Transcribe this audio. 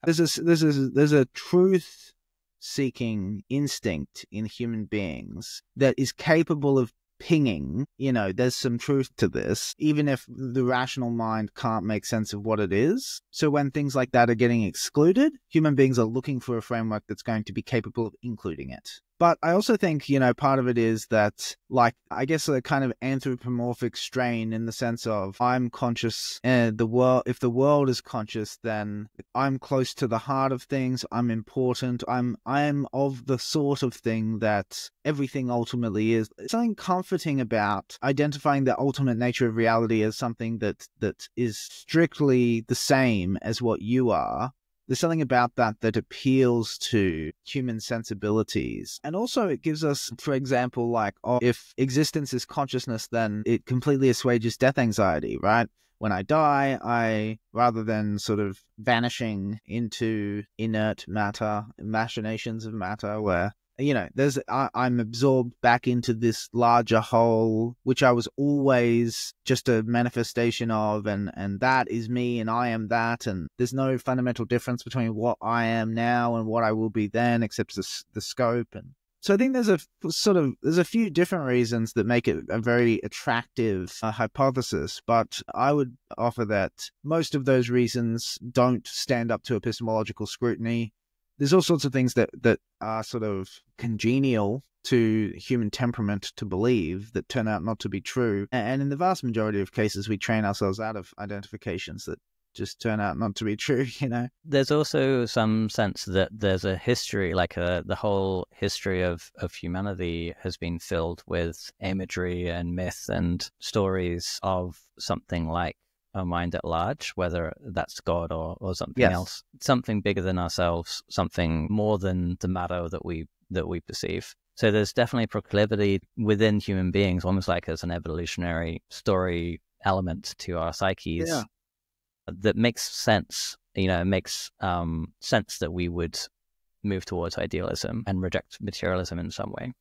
There's a truth seeking instinct in human beings that is capable of pinging, there's some truth to this, even if the rational mind can't make sense of what it is. So when things like that are getting excluded, human beings are looking for a framework that's going to be capable of including it. But I also think, part of it is that, I guess a kind of anthropomorphic strain in the sense of I'm conscious and if the world is conscious, then I'm close to the heart of things. I'm important. I'm of the sort of thing that everything ultimately is. There's something comforting about identifying the ultimate nature of reality as something that is strictly the same as what you are. There's something about that appeals to human sensibilities. And also it gives us, for example, if existence is consciousness, then it completely assuages death anxiety, right? When I die, rather than sort of vanishing into inert matter, machinations of matter where I'm absorbed back into this larger whole, which I was always just a manifestation of, and that is me, and I am that, and there's no fundamental difference between what I am now and what I will be then, except the scope. And so I think there's a few different reasons that make it a very attractive hypothesis, but I would offer that most of those reasons don't stand up to epistemological scrutiny. There's all sorts of things that are sort of congenial to human temperament to believe that turn out not to be true. And in the vast majority of cases, we train ourselves out of identifications that just turn out not to be true, There's also some sense that there's a history, the whole history of humanity has been filled with imagery and myth and stories of something like a mind at large, whether that's God or something else, something bigger than ourselves, something more than the matter that we perceive. So there's definitely proclivity within human beings, almost like as an evolutionary story element to our psyches that makes sense. It makes sense that we would move towards idealism and reject materialism in some way.